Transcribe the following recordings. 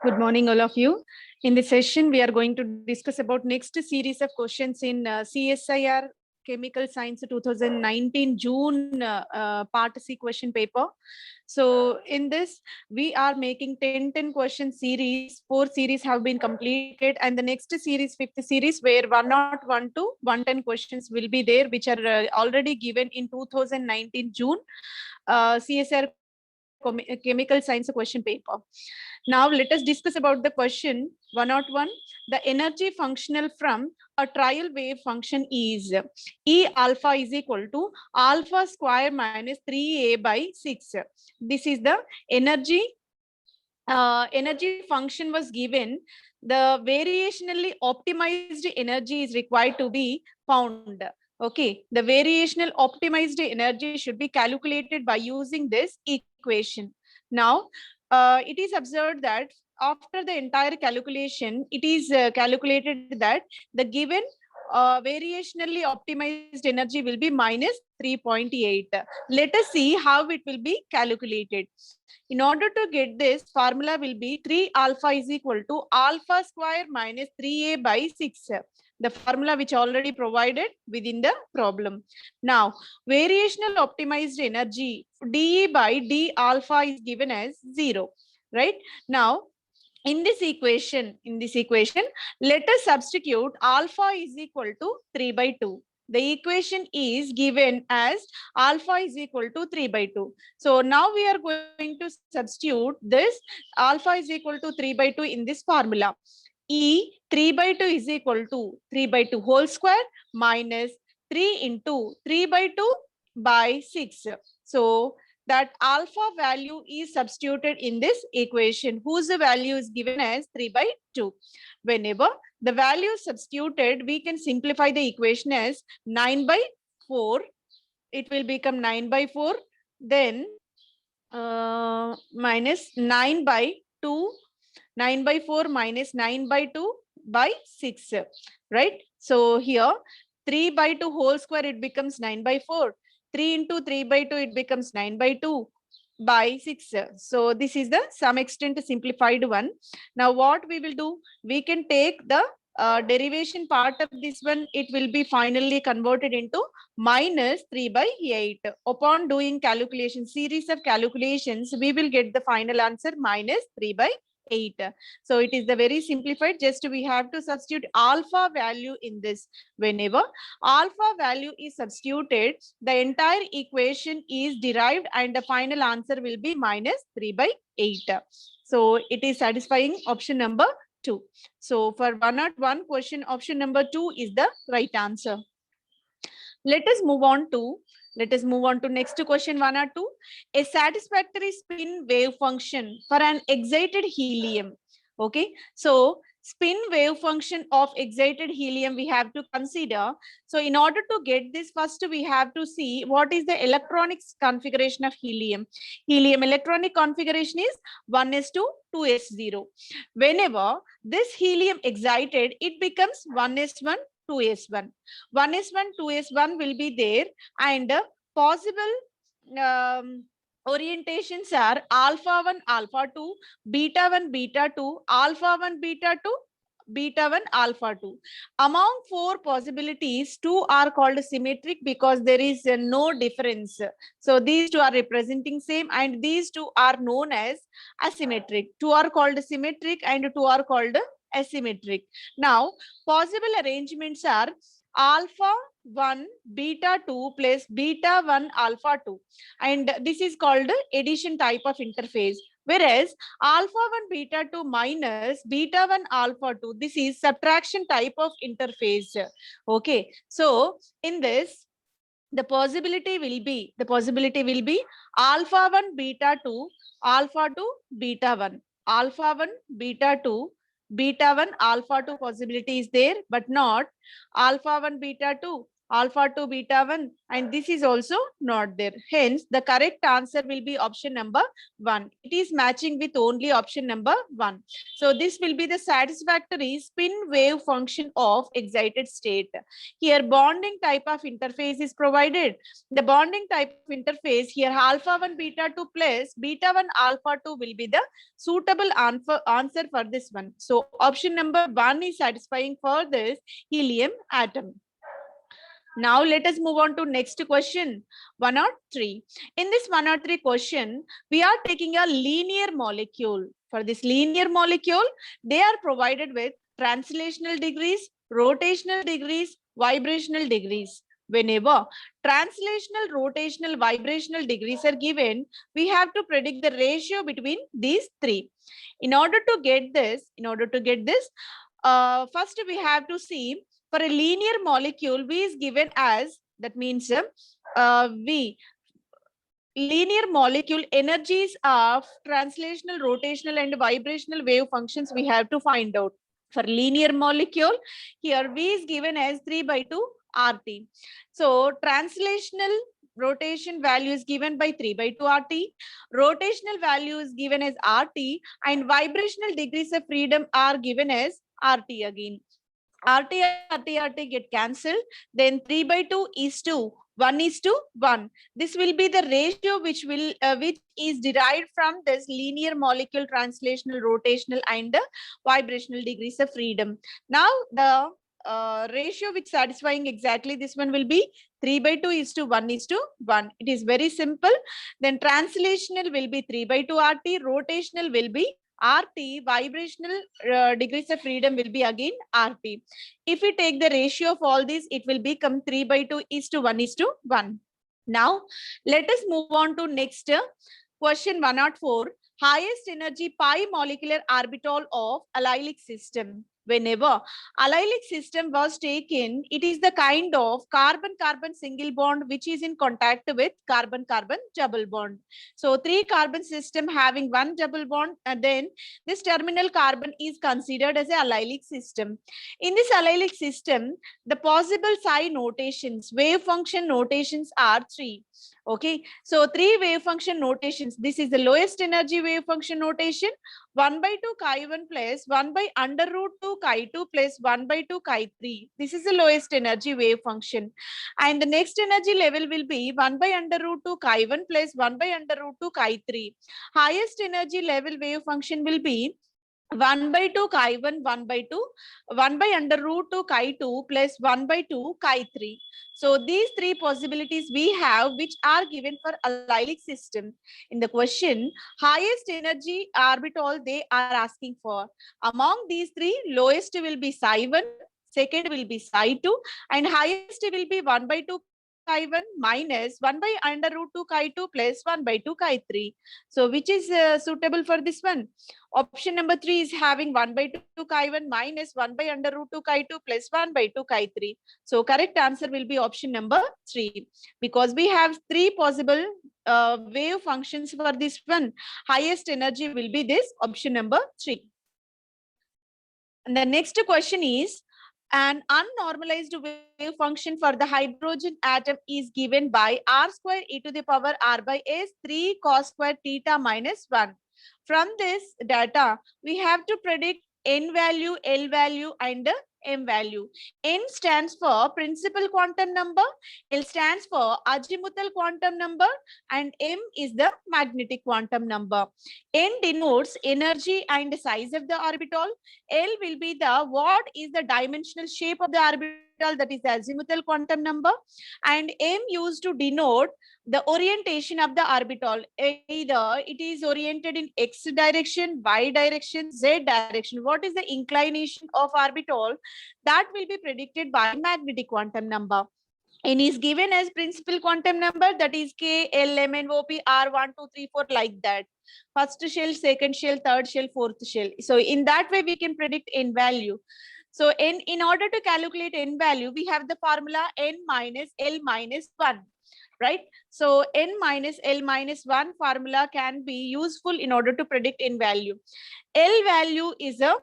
Good morning, all of you. In this session, we are going to discuss about next series of questions in CSIR Chemical Science 2019 June Part C question paper. So in this, we are making 10 question series. 4 series have been completed, and the next series, 5th series, where 101 to 110 questions will be there, which are already given in 2019 June CSIR Chemical Science question paper. Now let us discuss about the question 101. The energy functional from a trial wave function is E alpha is equal to alpha square minus 3a by 6. This is the energy function was given. The variationally optimized energy is required to be found. Okay, the variational optimized energy should be calculated by using this equation. Now, it is observed that after the entire calculation, it is calculated that the given variationally optimized energy will be minus 3.8. Let us see how it will be calculated. In order to get this, formula will be 3 alpha is equal to alpha square minus 3a by 6. The formula which already provided within the problem. Now, variational optimized energy dE by d alpha is given as 0. Right? Now, in this equation, let us substitute alpha is equal to 3 by 2. The equation is given as alpha is equal to 3 by 2. So now we are going to substitute this alpha is equal to 3 by 2 in this formula. E 3 by 2 is equal to 3 by 2 whole square minus 3 into 3 by 2 by 6. So that alpha value is substituted in this equation, whose value is given as 3 by 2. Whenever the value is substituted, we can simplify the equation as 9 by 4. It will become 9 by 4. Then minus 9 by 2. 9 by 4 minus 9 by 2 by 6. Right? So here 3 by 2 whole square, it becomes 9 by 4. 3 into 3 by 2, it becomes 9 by 2 by 6. So this is the some extent simplified one. Now what we will do, we can take the derivation part of this one. It will be finally converted into minus 3 by 8. Upon doing calculation, series of calculations, we will get the final answer minus 3 by 8. So it is the very simplified. Just we have to substitute alpha value in this. Whenever alpha value is substituted, the entire equation is derived and the final answer will be minus 3 by 8. So it is satisfying option number 2. So for 101 question, option number 2 is the right answer. Let us move on to next question 102. A satisfactory spin wave function for an excited helium. Okay, so spin wave function of excited helium we have to consider. So in order to get this, first we have to see what is the electronics configuration of helium. Helium electronic configuration is 1s2 2s0. Whenever this helium excited, it becomes 1s1 2s1. 1s1 2s1 will be there, and possible orientations are alpha 1 alpha 2 beta 1 beta 2 alpha 1 beta 2 beta 1 alpha 2. Among 4 possibilities, 2 are called symmetric because there is no difference. So these 2 are representing same, and these 2 are known as asymmetric. 2 are called symmetric and 2 are called asymmetric. Now possible arrangements are alpha 1 beta 2 plus beta 1 alpha 2, and this is called addition type of interface. Whereas alpha 1 beta 2 minus beta 1 alpha 2, this is subtraction type of interface. Okay, so in this, the possibility will be alpha 1 beta 2 alpha 2 beta 1, alpha 1 beta 2 beta 1 alpha 2 possibility is there, but not alpha 1 beta 2 alpha 2 beta 1, and this is also not there. Hence, the correct answer will be option number 1. It is matching with only option number 1. So this will be the satisfactory spin wave function of excited state. Here bonding type of interface is provided. The bonding type of interface here alpha 1 beta 2 plus beta 1 alpha 2 will be the suitable answer for this one. So option number 1 is satisfying for this helium atom. Now let us move on to next question, 103. In this 103 question, we are taking a linear molecule. For this linear molecule, they are provided with translational degrees, rotational degrees, vibrational degrees. Whenever translational, rotational, vibrational degrees are given, we have to predict the ratio between these three. In order to get this, first we have to see for a linear molecule, V is given as, that means V, linear molecule energies of translational, rotational and vibrational wave functions we have to find out. For linear molecule, here V is given as 3 by 2 RT. So translational rotation value is given by 3 by 2 RT. Rotational value is given as RT, and vibrational degrees of freedom are given as RT again. RT get cancelled. Then 3 by 2 is 2. 1 is to 1. This will be the ratio which is derived from this linear molecule translational, rotational and vibrational degrees of freedom. Now the ratio which satisfying exactly this one will be 3 by 2 is to 1 is to 1. It is very simple. Then translational will be 3 by 2 RT, rotational will be RT, vibrational degrees of freedom will be again RT. If we take the ratio of all these, it will become 3 by 2 is to 1 is to 1. Now, let us move on to next question 104. Highest energy pi molecular orbital of allylic system. Whenever allylic system was taken, it is the kind of carbon-carbon single bond which is in contact with carbon-carbon double bond. So 3 carbon system having 1 double bond, and then this terminal carbon is considered as a allylic system. In this allylic system, the possible psi notations, wave function notations are 3. Okay, so 3 wave function notations. This is the lowest energy wave function notation, 1 by 2 chi 1 plus 1 by under root 2 chi 2 plus 1 by 2 chi 3. This is the lowest energy wave function. And the next energy level will be 1 by under root 2 chi 1 plus 1 by under root 2 chi 3. Highest energy level wave function will be 1 by 2 chi 1, 1 by 2, 1 by under root 2 chi 2 plus 1 by 2 chi 3. So these 3 possibilities we have which are given for allylic system. In the question, highest energy orbital they are asking for. Among these 3, lowest will be psi 1, second will be psi 2, and highest will be 1 by 2 chi 1 minus 1 by under root 2 chi 2 plus 1 by 2 chi 3. So which is suitable for this one? Option number 3 is having 1 by 2 chi 1 minus 1 by under root 2 chi 2 plus 1 by 2 chi 3. So correct answer will be option number 3. Because we have 3 possible wave functions for this one. Highest energy will be this option number 3. And the next question is, an unnormalized wave function for the hydrogen atom is given by r square e to the power r by s 3 cos square theta minus 1. From this data, we have to predict n value, L value and m value. N stands for principal quantum number, L stands for azimuthal quantum number, and m is the magnetic quantum number. N denotes energy and size of the orbital. L will be the what is the dimensional shape of the orbital, that is the azimuthal quantum number, and m used to denote the orientation of the orbital. Either it is oriented in x direction, y direction, z direction. What is the inclination of orbital? That will be predicted by magnetic quantum number. N is given as principal quantum number, that is K, L, M, N, O, P, R, 1, 2, 3, 4, like that. First shell, second shell, third shell, fourth shell. So in that way, we can predict N value. So in order to calculate N value, we have the formula N minus L minus 1. Right? So N minus L minus 1 formula can be useful in order to predict N value. L value is a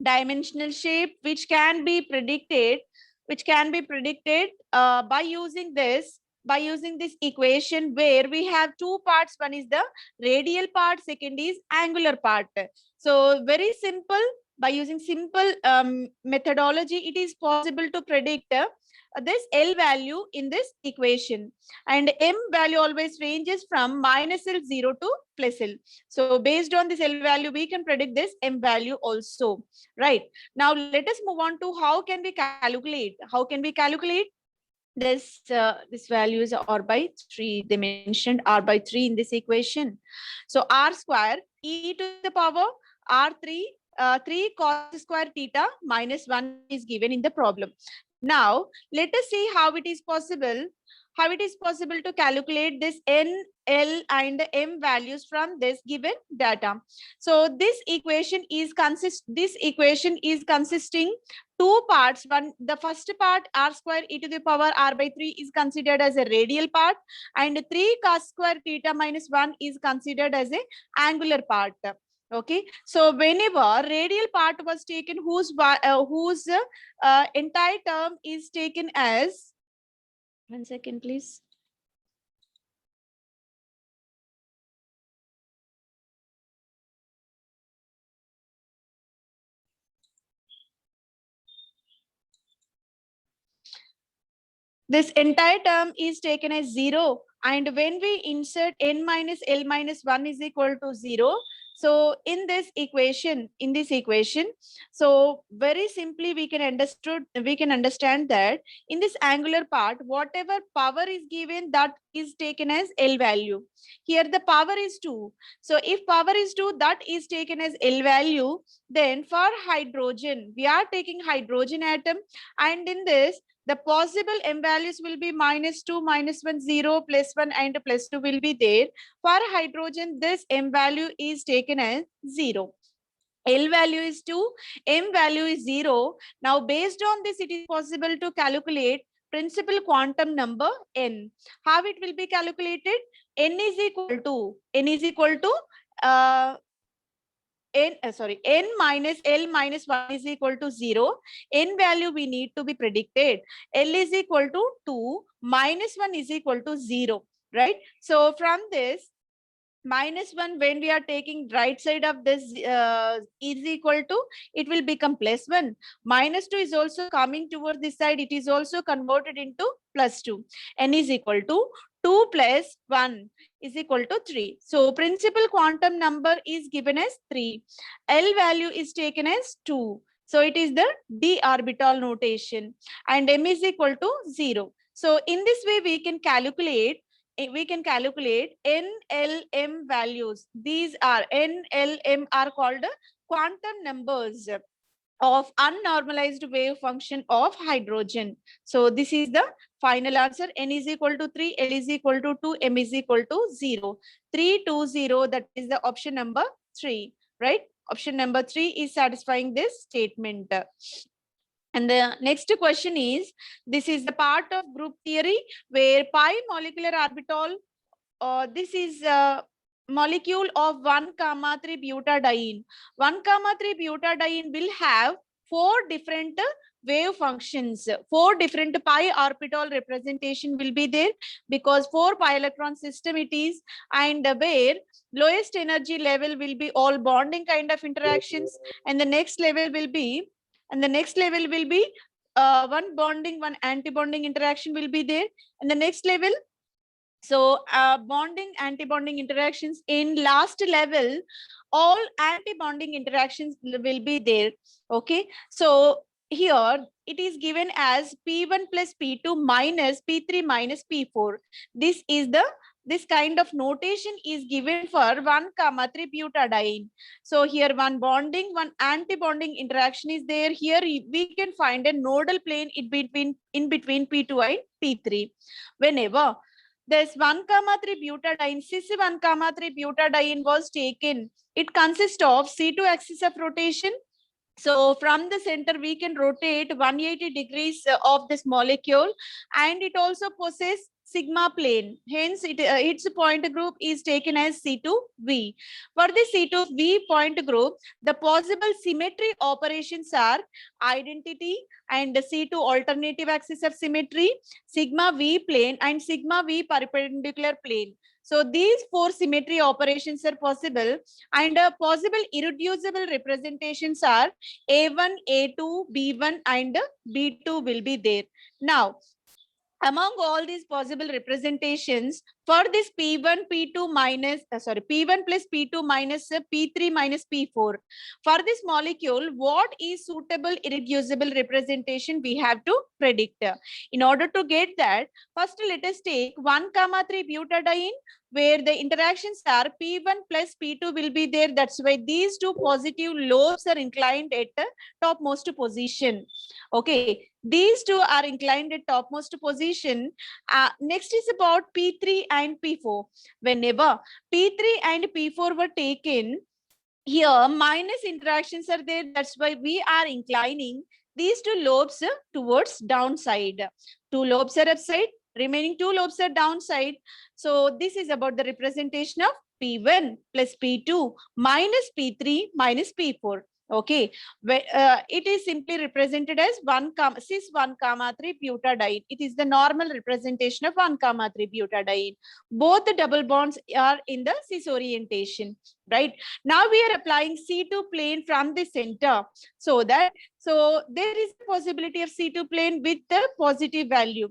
dimensional shape which can be predicted which can be predicted by using this equation, where we have two parts. One is the radial part, second is angular part. So very simple, by using simple methodology, it is possible to predict this L value in this equation. And M value always ranges from minus L0 to plus L. So based on this L value, we can predict this M value also, right? Now let us move on to how can we calculate. How can we calculate this? This value is R by 3. They mentioned R by 3 in this equation. So R square e to the power R3 3 cos square theta minus 1 is given in the problem. Now let us see how it is possible. How it is possible to calculate this N, L and M values from this given data. So this equation is consisting two parts. One, the first part, R square e to the power R by 3 is considered as a radial part, and 3 cos square theta minus 1 is considered as a angular part. Okay, so whenever radial part was taken, whose entire term is taken as, 1 second please. This entire term is taken as 0, and when we insert n minus L minus 1 is equal to 0, so in this equation, so very simply we can understand that in this angular part, whatever power is given, that is taken as L value. Here the power is 2. So if power is 2, that is taken as L value. Then for hydrogen, we are taking hydrogen atom, and in this the possible M values will be minus 2, minus 1, 0, plus 1 and plus 2 will be there. For hydrogen, this M value is taken as 0. L value is 2, M value is 0. Now based on this, it is possible to calculate principal quantum number N. How it will be calculated? N is equal to n minus L minus 1 is equal to 0. N value we need to be predicted. L is equal to 2, minus 1 is equal to 0, right? So from this, minus 1, when we are taking right side of this is equal to, it will become plus 1. Minus 2 is also coming towards this side, it is also converted into plus 2. N is equal to 2 plus 1 is equal to 3. So principal quantum number is given as 3. L value is taken as 2. So it is the d orbital notation, and M is equal to 0. So in this way we can calculate N, L, M values. These are N, L, M are called quantum numbers of unnormalized wave function of hydrogen. So this is the final answer. N is equal to 3, L is equal to 2, M is equal to 0. 3, 2, 0, that is the option number 3, right? Option number 3 is satisfying this statement. And the next question is, this is the part of group theory where pi molecular orbital, this is a molecule of 1,3 butadiene. 1,3 butadiene will have 4 different wave functions. 4 different pi orbital representation will be there, because 4 pi electron system it is, and where lowest energy level will be all bonding kind of interactions, and the next level will be one bonding, one anti-bonding interaction will be there, and the next level, so bonding, anti-bonding interactions. In last level, all anti-bonding interactions will be there. Okay, so here it is given as P1 plus P2 minus P3 minus P4. This kind of notation is given for 1,3 butadiene. So here one bonding, one anti-bonding interaction is there. Here we can find a nodal plane in between P2 and P3. Whenever this 1,3 butadiene, cis 1,3 butadiene was taken, it consists of C2 axis of rotation. So from the center, we can rotate 180 degrees of this molecule, and it also possesses sigma plane. Hence, its point group is taken as C2V. For the C2V point group, the possible symmetry operations are identity and C2 alternative axis of symmetry, sigma V plane, and sigma V perpendicular plane. So these four symmetry operations are possible, and possible irreducible representations are A1, A2, B1, and B2 will be there. Now, among all these possible representations, for this P1, P2 minus, P1 plus P2 minus P3 minus P4, for this molecule, what is suitable irreducible representation we have to predict. In order to get that, first let us take 1,3 butadiene, where the interactions are P1 plus P2 will be there. That's why these two positive lobes are inclined at the topmost position. Okay, these two are inclined at topmost position. Next is about P3 and P4. Whenever P3 and P4 were taken, here minus interactions are there. That's why we are inclining these two lobes towards downside. Two lobes are upside, remaining two lobes are downside. So this is about the representation of P1 plus P2 minus P3 minus P4. Okay, it is simply represented as cis 1,3 butadiene. It is the normal representation of 1,3 butadiene. Both the double bonds are in the cis orientation, right? Now we are applying C2 plane from the center, so there is a possibility of C2 plane with the positive value.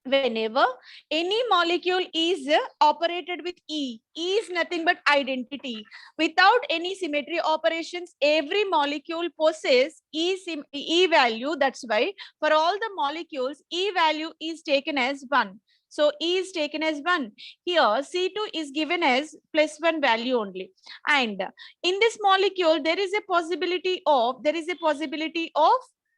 Whenever any molecule is operated with E is nothing but identity. Without any symmetry operations, every molecule possesses E value. That's why for all the molecules, E value is taken as 1. So E is taken as 1. Here C2 is given as +1 value only. And in this molecule, there is a possibility of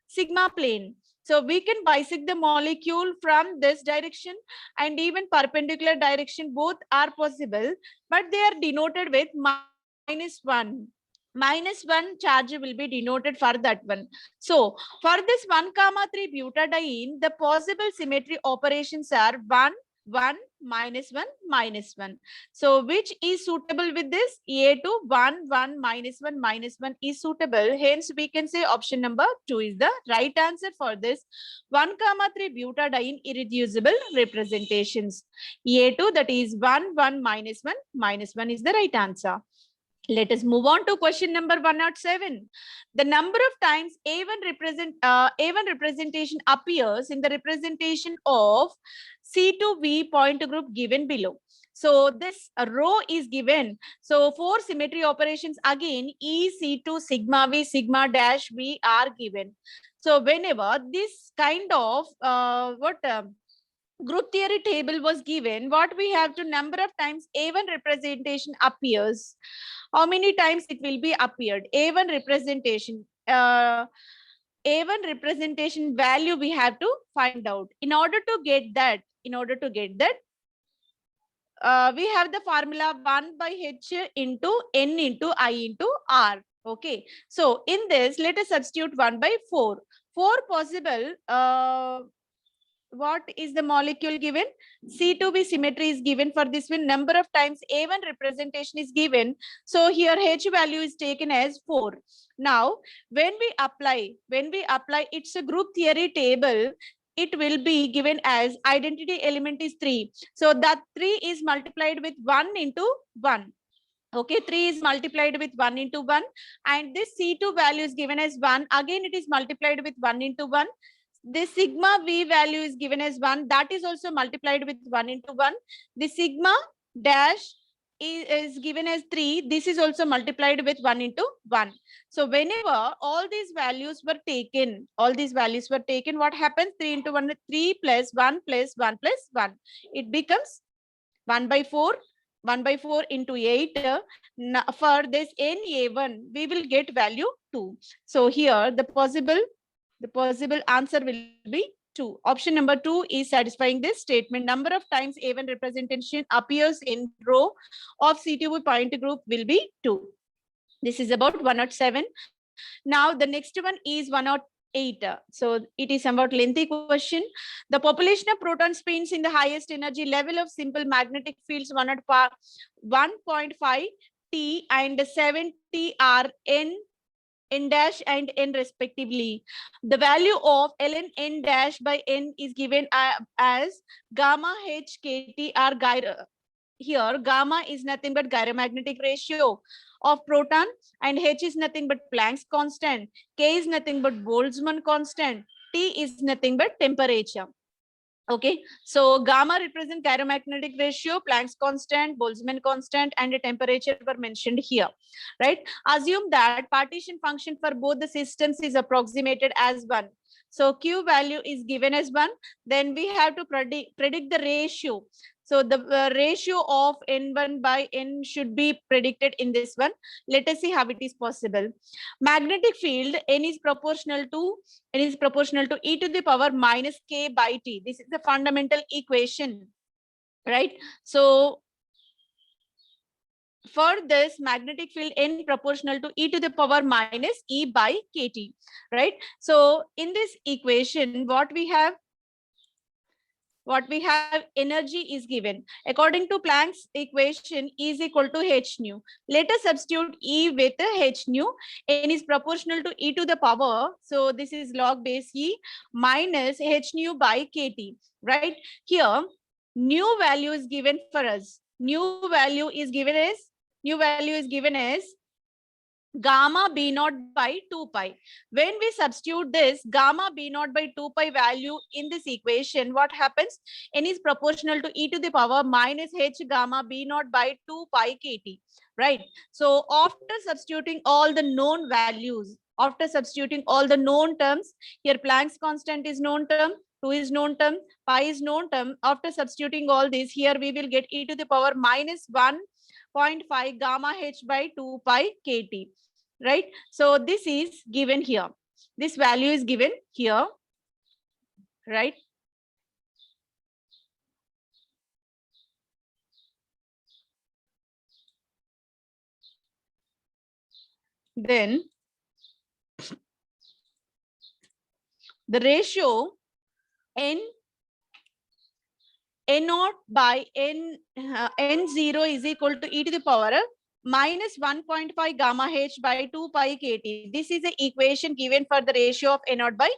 sigma plane. So we can bisect the molecule from this direction and even perpendicular direction. Both are possible, but they are denoted with -1. -1 charge will be denoted for that one. So for this 1,3 butadiene, the possible symmetry operations are 1, 1, -1, -1. So which is suitable with this? A2, 1, 1, -1, -1 is suitable. Hence we can say option number 2 is the right answer for this 1,3 butadiene irreducible representations. A2, that is 1, 1, -1, -1 is the right answer. Let us move on to question number 107. The number of times A1 representation appears in the representation of C2V point group given below. So this row is given. So for symmetry operations, again E, C2, sigma V, sigma dash V are given. So whenever this kind of group theory table was given, what we have to number of times A1 representation appears. How many times it will be appeared? A1 representation. A1 representation value we have to find out. In order to get that, we have the formula 1 by H into N into I into R. Okay. So in this, let us substitute 1 by 4. 4 possible. What is the molecule given? C2V symmetry is given for this one. Number of times A1 representation is given. So here H value is taken as 4. Now, when we apply it's a group theory table, it will be given as identity element is 3. So that 3 is multiplied with 1 into 1. Okay, 3 is multiplied with 1 into 1. And this C2 value is given as 1. Again, it is multiplied with 1 into 1. This sigma V value is given as 1. That is also multiplied with 1 into 1. The sigma dash is given as 3. This is also multiplied with 1 into 1. So whenever all these values were taken, what happens? 3 into 1, 3 plus 1 plus 1 plus 1. It becomes 1 by 4. 1 by 4 into 8. For this NA1, we will get value 2. So here the possible answer will be 2. Option number 2 is satisfying this statement. Number of times A1 representation appears in row of C2V point group will be 2. This is about 107. Now the next one is 108. 8. So it is somewhat lengthy question. The population of proton spins in the highest energy level of simple magnetic fields 1.5 T and 70 are n dash and n respectively. The value of ln n dash by n is given as gamma h kt r gyro. Here gamma is nothing but gyromagnetic ratio of proton and h is nothing but Planck's constant, k is nothing but Boltzmann constant, t is nothing but temperature. Okay, so gamma represents gyromagnetic ratio, Planck's constant, Boltzmann constant, and the temperature were mentioned here, right? Assume that partition function for both the systems is approximated as 1. So Q value is given as 1. Then we have to predict the ratio. So the ratio of N1 by N should be predicted in this one. Let us see how it is possible. Magnetic field N is proportional to e to the power minus k by t. This is the fundamental equation, right? So for this magnetic field N proportional to e to the power minus e by kt, right? So in this equation, what we have energy is given according to Planck's equation is equal to h nu. Let us substitute E with h nu. N is proportional to e to the power, so this is log base e minus h nu by kt, right? Here new value is given for us. New value is given as gamma b naught by 2 pi. When we substitute this gamma b naught by 2 pi value in this equation, what happens? N is proportional to e to the power minus h gamma b naught by 2 pi kt, right? So after substituting all the known values, after substituting all the known terms, here Planck's constant is known term, 2 is known term, pi is known term. After substituting all this, here we will get e to the power minus 1.5 gamma h by 2 pi kt. Right? So this is given here. This value is given here, right? Then the ratio n0 by n0 is equal to e to the power minus 1.5 gamma h by 2 pi kt. This is the equation given for the ratio of n0 by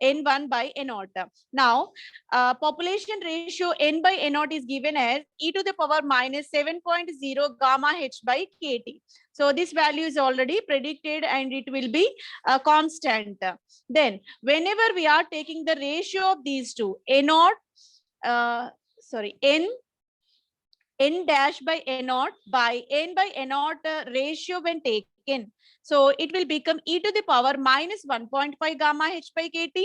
n1 by n0. Now, population ratio n by n0 is given as e to the power minus 7.0 gamma h by kt. So this value is already predicted and it will be constant. Then, whenever we are taking the ratio of these two, n0, n dash by n0 by n by n0 ratio when taken. So it will become e to the power minus 1.5 gamma h by kt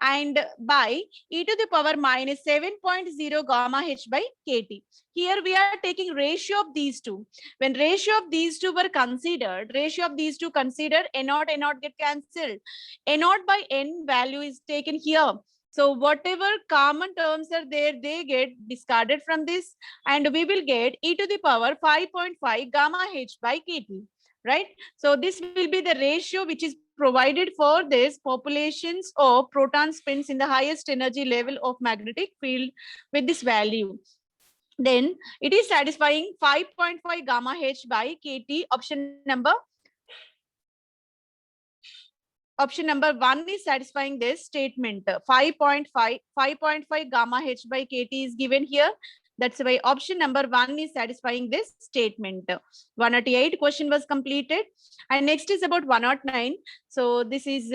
and by e to the power minus 7.0 gamma h by kt. Here we are taking ratio of these two. When ratio of these two were considered, n0 get cancelled. n0 by n value is taken here. So whatever common terms are there, they get discarded from this and we will get e to the power 5.5 gamma h by kt, right? So this will be the ratio which is provided for this populations of proton spins in the highest energy level of magnetic field with this value. Then it is satisfying 5.5 gamma h by kt. Option number 1 is satisfying this statement. 5.5 gamma h by kt is given here. That's why option number 1 is satisfying this statement. 108 question was completed. And next is about 109. So this is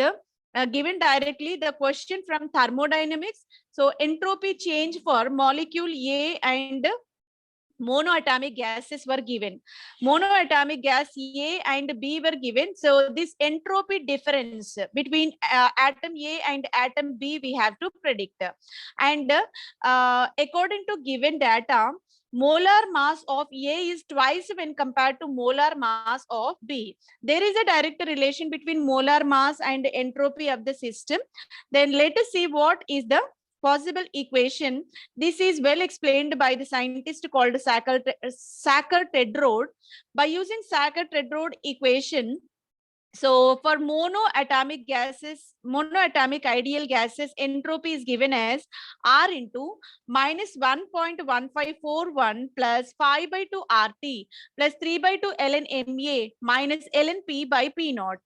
given directly the question from thermodynamics. So entropy change for molecule A and monoatomic gases were given. Monoatomic gas A and B were given. So this entropy difference between atom A and atom B we have to predict. And according to given data, molar mass of A is twice when compared to molar mass of B. There is a direct relation between molar mass and entropy of the system. Then let us see what is the possible equation. This is well explained by the scientist called Sackur-Tetrode. By using Sackur-Tetrode equation, So for monoatomic gases, monoatomic ideal gases, entropy is given as R into minus 1.1541 plus 5 by 2 RT plus 3 by 2 ln MA minus ln P by P naught.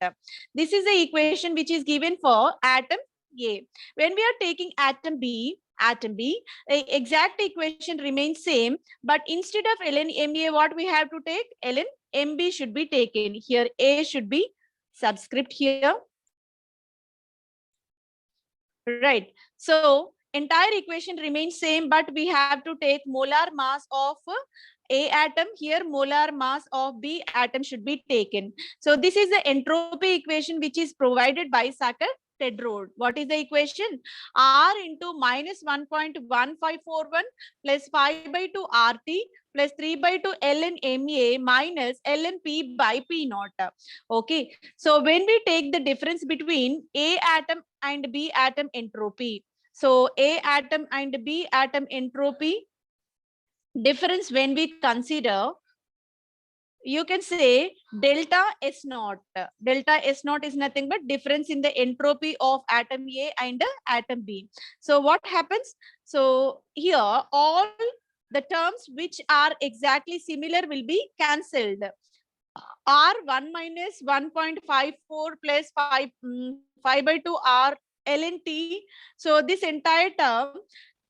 This is the equation which is given for atom A. When we are taking atom B, the exact equation remains same, but instead of ln MA, what we have to take? Ln MB should be taken. Here A should be subscript here, right? So entire equation remains same, but we have to take molar mass of A atom. Here molar mass of B atom should be taken. So this is the entropy equation which is provided by Sackur-Tetrode. What is the equation? R into minus 1.1541 plus 5 by 2 RT plus 3 by 2 ln MA minus ln P by P naught. Okay, so when we take the difference between A atom and B atom entropy, so A atom and B atom entropy difference, when we consider, you can say delta S naught. Delta S naught is nothing but difference in the entropy of atom A and atom B. So what happens? So here all the terms which are exactly similar will be cancelled. R1 minus 1.54 plus 5 by 2 R ln T. So this entire term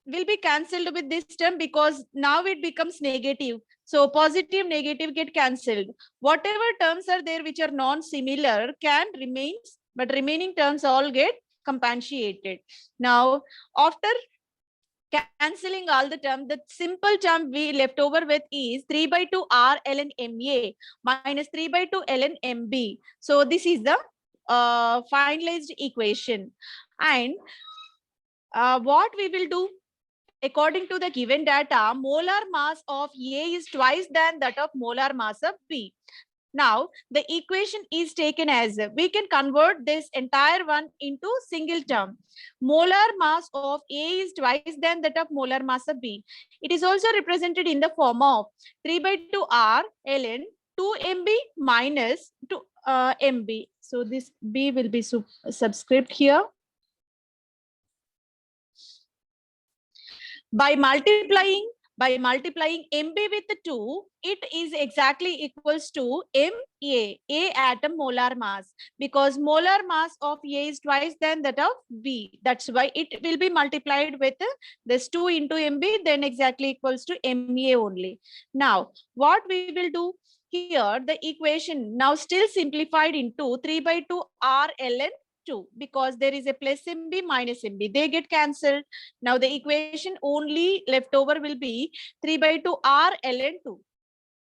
will be cancelled with this term because now it becomes negative. So positive, negative get cancelled. Whatever terms are there which are non-similar can remain, but remaining terms all get compensated. Now, after cancelling all the term, the simple term we left over with is 3 by 2 R ln MA minus 3 by 2 ln MB. So this is the finalized equation. And what we will do? According to the given data, molar mass of A is twice than that of molar mass of B. Now, the equation is taken as, we can convert this entire one into single term. Molar mass of A is twice than that of molar mass of B. It is also represented in the form of 3 by 2 R ln 2 MB minus 2 MB. So this B will be subscript here. By multiplying MB with 2, it is exactly equals to MA, A atom molar mass, because molar mass of A is twice than that of B. That's why it will be multiplied with this 2 into MB, then exactly equals to MA only. Now, what we will do here, the equation now still simplified into 3 by 2 R ln 2, because there is a plus MB minus MB, they get cancelled. Now the equation only left over will be 3 by 2 R ln 2,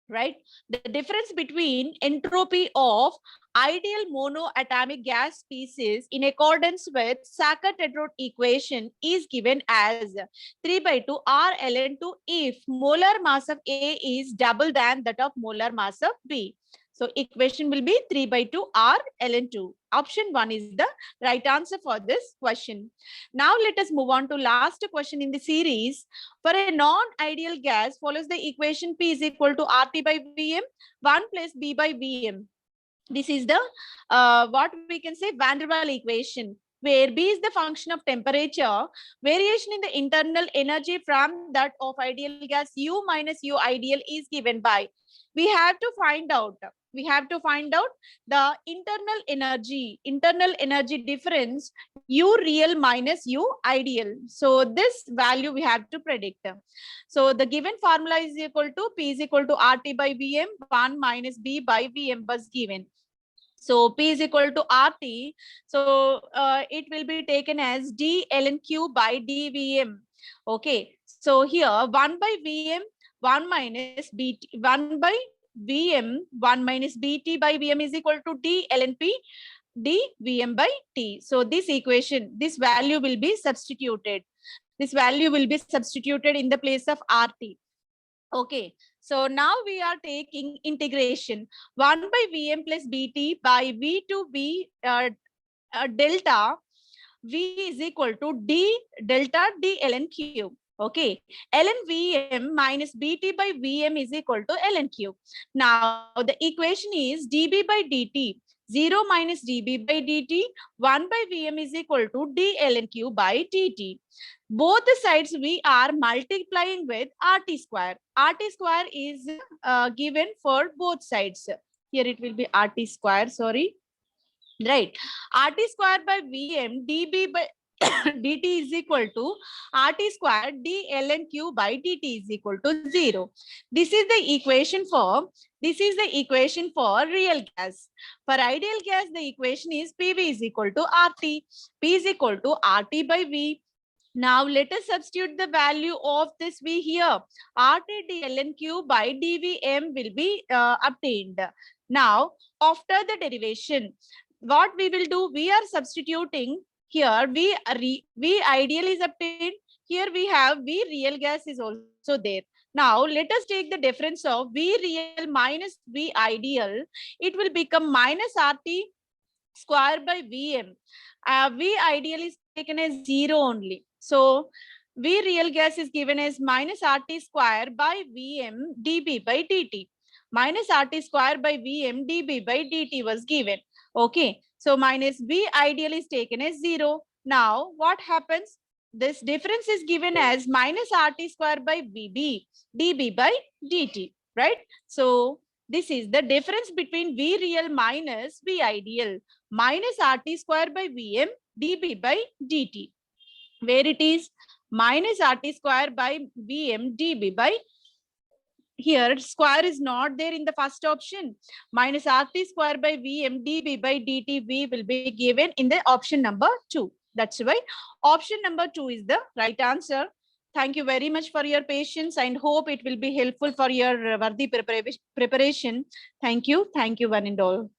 right? The difference between entropy of ideal monoatomic gas species in accordance with Sackur-Tetrode equation is given as 3 by 2 R ln 2 if molar mass of A is double than that of molar mass of B. So equation will be 3 by 2 R ln 2. Option 1 is the right answer for this question. Now let us move on to last question in the series. For a non-ideal gas, follows the equation P is equal to RT by Vm, 1 plus B by Vm. This is the what we can say van der Waals equation, where B is the function of temperature, variation in the internal energy from that of ideal gas U minus U ideal is given by. We have to find out the internal energy difference U real minus U ideal. So this value we have to predict. So the given formula is equal to P is equal to RT by Vm, 1 minus B by Vm was given. So P is equal to RT. So it will be taken as D ln Q by dVm. Okay. So here 1 by Vm, 1 minus BT, 1 by Vm, 1 minus BT by Vm is equal to D ln P dVm by T. So this equation, this value will be substituted. This value will be substituted in the place of RT. Okay, so now we are taking integration 1 by Vm plus Bt by V to V delta V is equal to D delta D ln Q. Okay, ln Vm minus Bt by Vm is equal to ln Q. Now the equation is dB by dt. 0 minus dB by dt, 1 by Vm is equal to d ln q by dt. Both the sides we are multiplying with RT square. RT square is given for both sides. Here it will be RT square, sorry. Right. RT square by Vm dB by dt is equal to RT square d ln q by dt is equal to 0. This is the equation for real gas. For ideal gas, the equation is PV is equal to RT. P is equal to RT by V. Now let us substitute the value of this V here. RT d ln q by dVm will be obtained. Now, after the derivation, what we will do, we are substituting here V ideal is obtained. Here we have V real gas is also there. Now let us take the difference of V real minus V ideal. It will become minus RT square by Vm. V ideal is taken as 0 only. So V real gas is given as minus RT square by Vm dB by dt. Minus RT square by Vm dB by dt was given. Okay, so minus V ideal is taken as 0. Now what happens? This difference is given as minus RT square by VB dB by dt, right? So this is the difference between V real minus V ideal minus RT square by Vm dB by dt, where it is minus RT square by Vm dB by, here square is not there in the first option. Minus RT square by Vm dB by dt V will be given in the option number 2. That's why option number 2 is the right answer. Thank you very much for your patience and hope it will be helpful for your worthy preparation. Thank you one and all.